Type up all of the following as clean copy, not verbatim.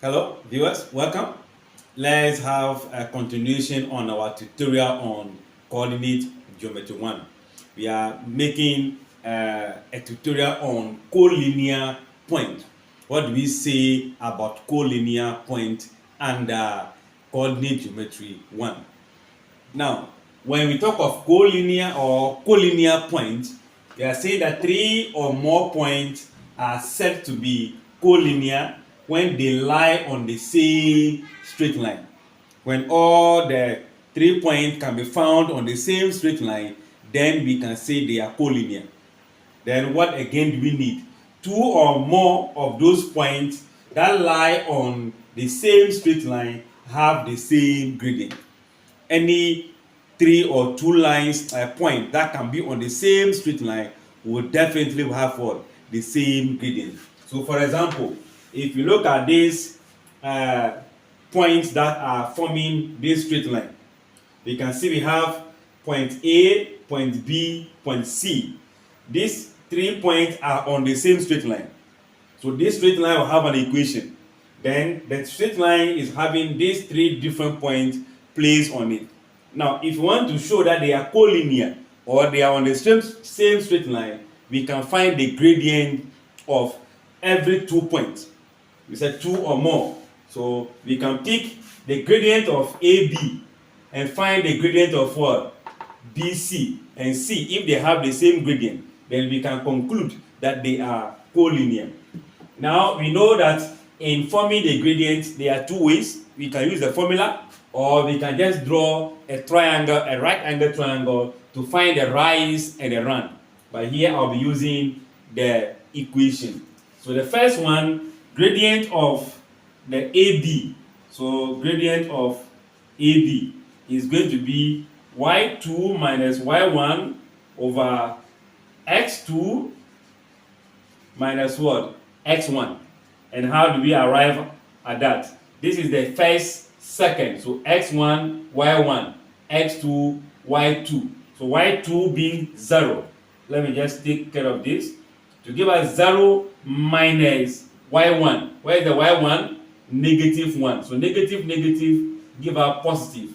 Hello, viewers, welcome. Let's have a continuation on our tutorial on coordinate geometry 1. We are making a tutorial on collinear point. What do we say about collinear point and coordinate geometry 1? Now, when we talk of collinear or collinear point, we are saying that three or more points are said to be collinear when they lie on the same straight line. When all the 3 points can be found on the same straight line, then we can say they are collinear. Then what again do we need? Two or more of those points that lie on the same straight line have the same gradient. Any three or two lines point that can be on the same straight line will definitely have what? The same gradient. So for example, if you look at these points that are forming this straight line, we can see we have point A, point B, point C. These 3 points are on the same straight line. So this straight line will have an equation. Then the straight line is having these three different points placed on it. Now, if you want to show that they are collinear or they are on the same straight line, we can find the gradient of every 2 points. We said two or more. So we can pick the gradient of AB and find the gradient of what? BC and see if they have the same gradient. Then we can conclude that they are collinear. Now we know that in forming the gradient, there are two ways. We can use the formula or we can just draw a triangle, a right angle triangle to find the rise and the run. But here I'll be using the equation. So the first one, gradient of the AB. So gradient of AB is going to be y2 minus y1 over x2 minus what? X1. And how do we arrive at that? This is the first second. So x1, y1, x2, y2. So y2 being 0. Let me just take care of this. To give us 0 minus y1. Where is the y1? Negative 1. So negative, negative, give us positive.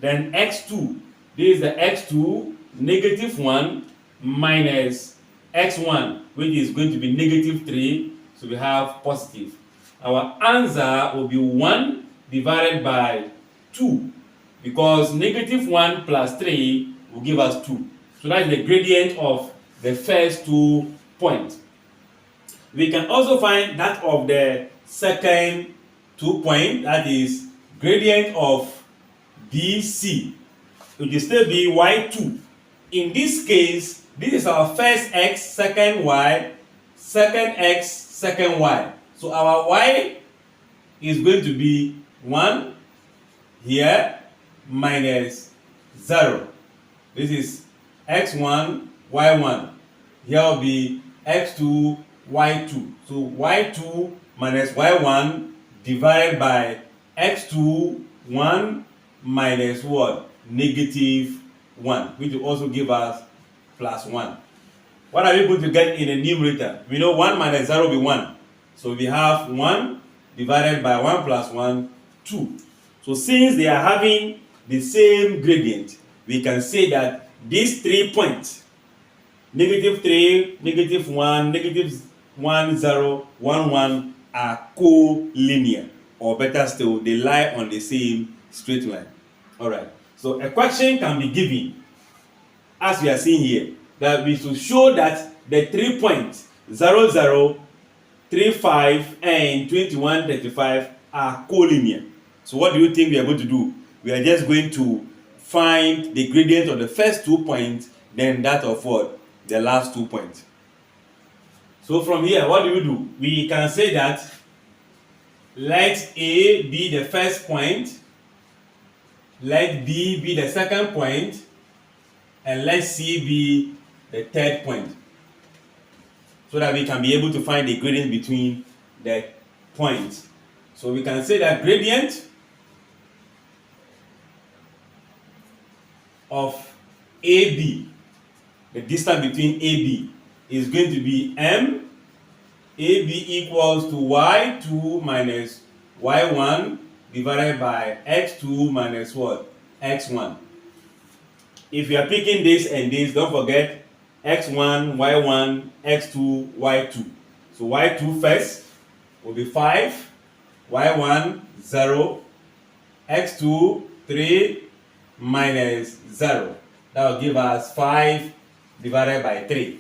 Then x2. This is the x2, negative 1 minus x1, which is going to be negative 3. So we have positive. Our answer will be 1 divided by 2 because negative 1 plus 3 will give us 2. So that is the gradient of the first 2 points. We can also find that of the second 2 point, that is gradient of BC, which will still be y2. In this case, this is our first x, second y, second x, second y. So our y is going to be 1 here minus 0. This is x1, y1. Here will be x2, y2. So y2 minus y1 divided by x2, 1 minus what? Negative 1, which will also give us plus 1. What are we going to get in the numerator? We know 1 minus 0 will be 1. So we have 1 divided by 1 plus 1, 2. So since they are having the same gradient, we can say that these 3 points, negative 3, negative 1, negative 1, 0, 1, 1, are collinear. Or better still, they lie on the same straight line. Alright, so a question can be given, as we are seeing here, that we should show that the 3 points 0, 0, 3, 5, and 21, 35 are collinear. So what do you think we are going to do? We are just going to find the gradient of the first 2 points, then that of what? The last 2 points. So from here, what do we do? We can say that let A be the first point, let B be the second point, and let C be the third point, so that we can be able to find the gradient between the points. So we can say that gradient of AB, the distance between AB, is going to be m. AB equals to y2 minus y1 divided by x2 minus what? x1. If you are picking this and this, don't forget x1, y1, x2, y2. So y2 first will be 5, y1 0, x2 3 minus 0. That will give us 5 divided by 3.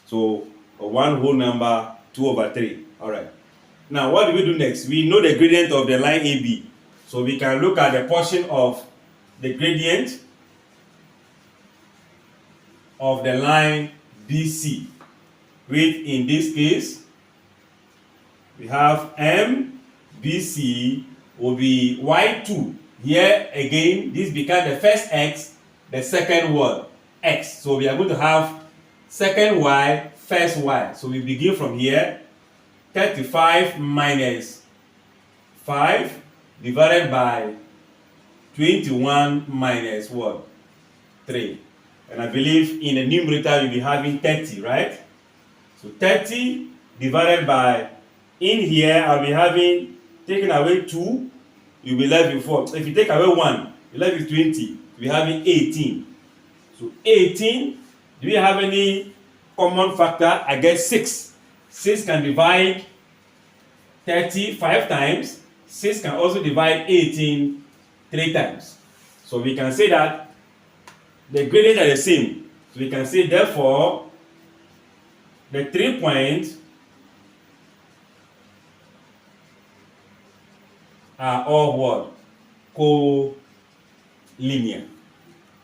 So one whole number 2/3. Alright. Now what do we do next? We know the gradient of the line AB. So we can look at the portion of the gradient of the line BC, which in this case we have MBC will be y2. Here again, this becomes the first x, the second word x. So we are going to have second y, first y. So we begin from here. 35 minus 5 divided by 21 minus what? 3. And I believe in the numerator you'll be having 30, right? So 30 divided by, in here I'll be having, taking away 2, you'll be left with 4. If you take away 1, you're left with 20. You'll be having 18. So 18, do we have any common factor? I guess 6. 6 can divide 30 5 times. 6 can also divide 18 3 times. So we can say that the gradients are the same. So we can say therefore the 3 points are all what? Co-linear.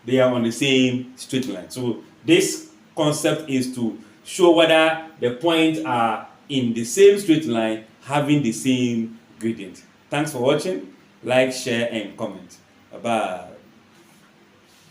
They are on the same straight line. So this concept is to show whether the points are in the same straight line having the same gradient. Thanks for watching. Like, share, and comment. Bye-bye.